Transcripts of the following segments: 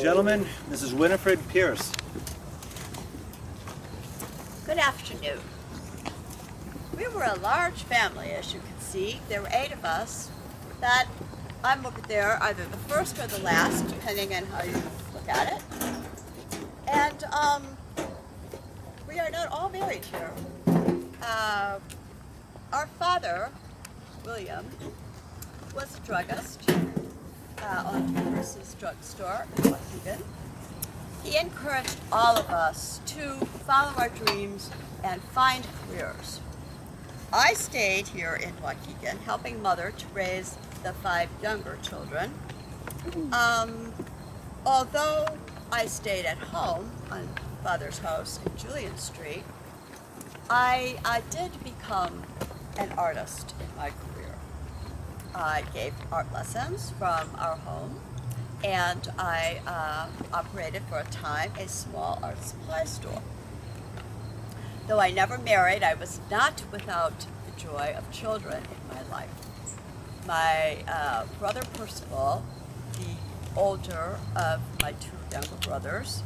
Gentlemen, this is Winnifred Pearce. Good afternoon. We were a large family, as you can see. There were 8 of us. That I'm over there, either the first or the last, depending on how you look at it. And we are not all married here. Our father, William, was a druggist, owned Perce's drugstore in Waukegan. He encouraged all of us to follow our dreams and find careers. I stayed here in Waukegan, helping Mother to raise the 5 younger children. Although I stayed at home on Father's house in Julian Street, I did become an artist in my career. I gave art lessons from our home, and I operated for a time a small art supply store. Though I never married, I was not without the joy of children in my life. My brother Percival, the older of my 2 younger brothers,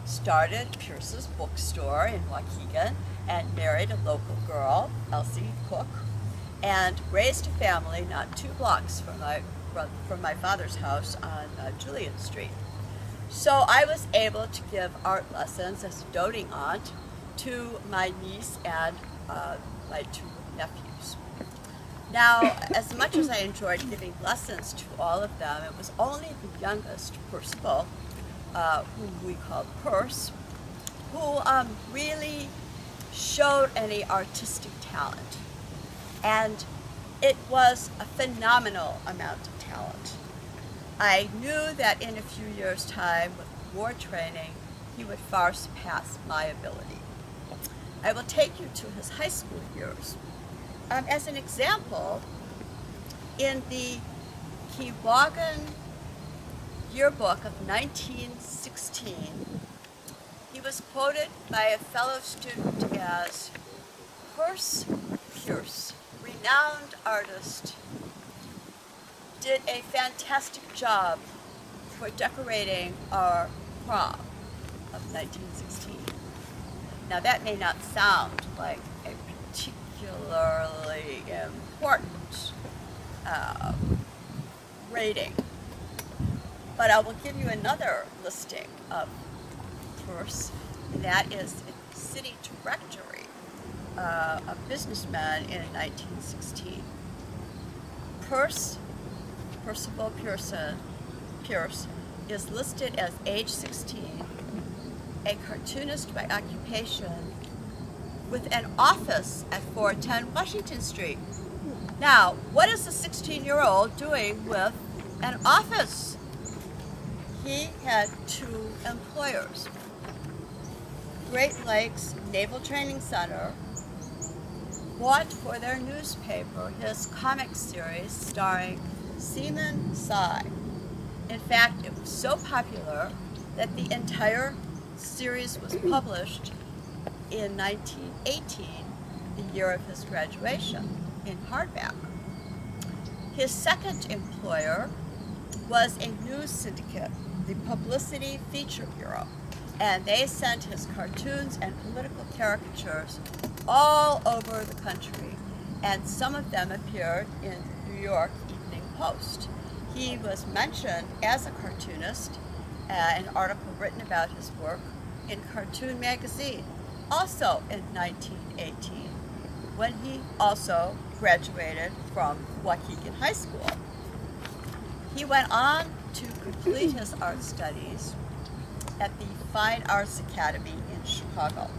started Pearce's bookstore in Waukegan and married a local girl, Elsie Cook, and raised a family not 2 blocks from my father's house on Julian Street. So I was able to give art lessons as a doting aunt to my niece and my 2 nephews. Now, as much as I enjoyed giving lessons to all of them, it was only the youngest, Percival, whom we called Perce, who really showed any artistic talent. And it was a phenomenal amount of talent. I knew that in a few years' time, with more training, he would far surpass my ability. I will take you to his high school years. As an example, in the Waukegan yearbook of 1916, he was quoted by a fellow student as Perce Pearce, renowned artist, did a fantastic job for decorating our prom of 1916. Now that may not sound like a particularly important rating, but I will give you another listing of Perce, and that is the city directory, a businessman in 1916. Percival Pearce is listed as age 16, a cartoonist by occupation, with an office at 410 Washington Street. Now, what is a 16-year-old doing with an office? He had 2 employers. Great Lakes Naval Training Center bought for their newspaper his comic series starring Seaman Cy. In fact, it was so popular that the entire series was published in 1918, the year of his graduation, in hardback. His second employer was a news syndicate, the Publicity Feature Bureau, and they sent his cartoons and political caricatures all over the country, and some of them appeared in the New York Evening Post. He was mentioned as a cartoonist, an article written about his work in Cartoon Magazine, also in 1918, when he also graduated from Waukegan High School. He went on to complete his art studies at the Fine Arts Academy in Chicago.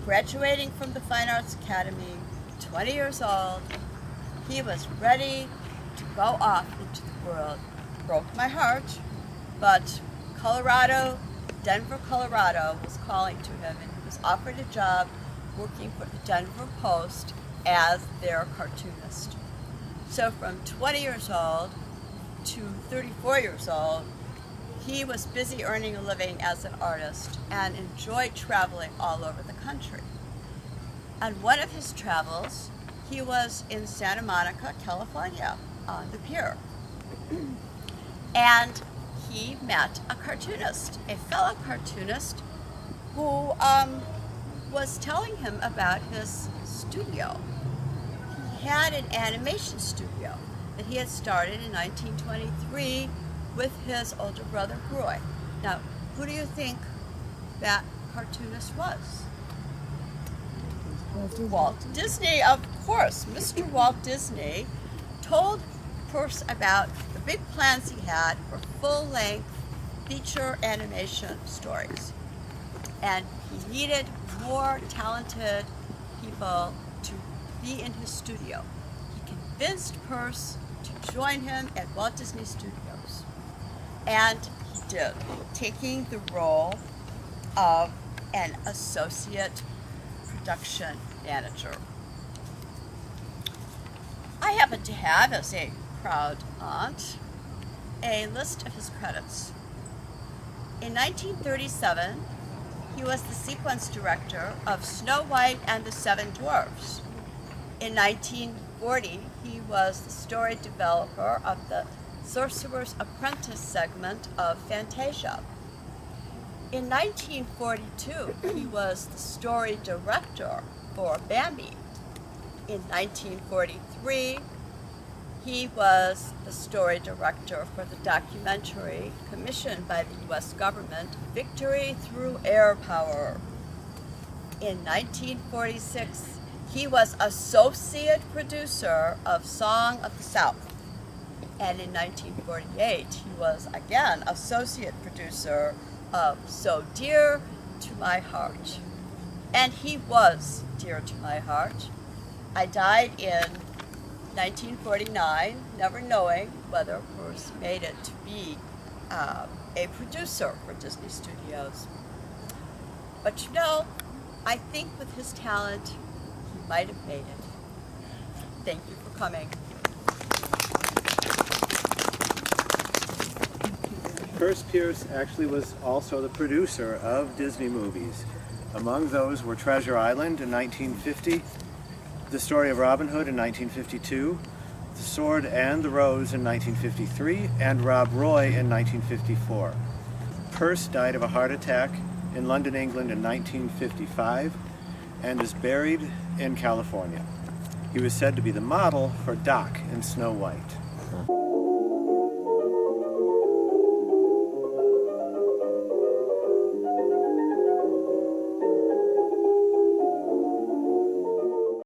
Graduating from the Fine Arts Academy, 20 years old, he was ready to go off into the world. Broke my heart, but Denver, Colorado was calling to him, and he was offered a job working for the Denver Post as their cartoonist. So from 20 years old to 34 years old, he was busy earning a living as an artist and enjoyed traveling all over the country. On one of his travels, he was in Santa Monica, California, on the pier. And he met a cartoonist, a fellow cartoonist, who was telling him about his studio. He had an animation studio that he had started in 1923 with his older brother, Roy. Now, who do you think that cartoonist was? Walt Disney, of course. Mr. Walt Disney told Pearce about the big plans he had for full-length feature animation stories. And he needed more talented people to be in his studio. He convinced Pearce to join him at Walt Disney Studios. And he did, taking the role of an associate production manager. I happen to have, as a proud aunt, a list of his credits. In 1937, he was the sequence director of Snow White and the Seven Dwarfs. In 1940, he was the story developer of the Sorcerer's Apprentice segment of Fantasia. In 1942, he was the story director for Bambi. In 1943, he was the story director for the documentary commissioned by the U.S. government, Victory Through Air Power. In 1946, he was associate producer of Song of the South. And in 1948, he was again associate producer of So Dear to My Heart. And he was dear to my heart. I died in 1949, never knowing whether Pearce made it to be a producer for Disney Studios. But you know, I think with his talent, he might have made it. Thank you for coming. Perce Pearce actually was also the producer of Disney movies. Among those were Treasure Island in 1950, The Story of Robin Hood in 1952, The Sword and the Rose in 1953, and Rob Roy in 1954. Pearce died of a heart attack in London, England in 1955 and is buried in California. He was said to be the model for Doc in Snow White.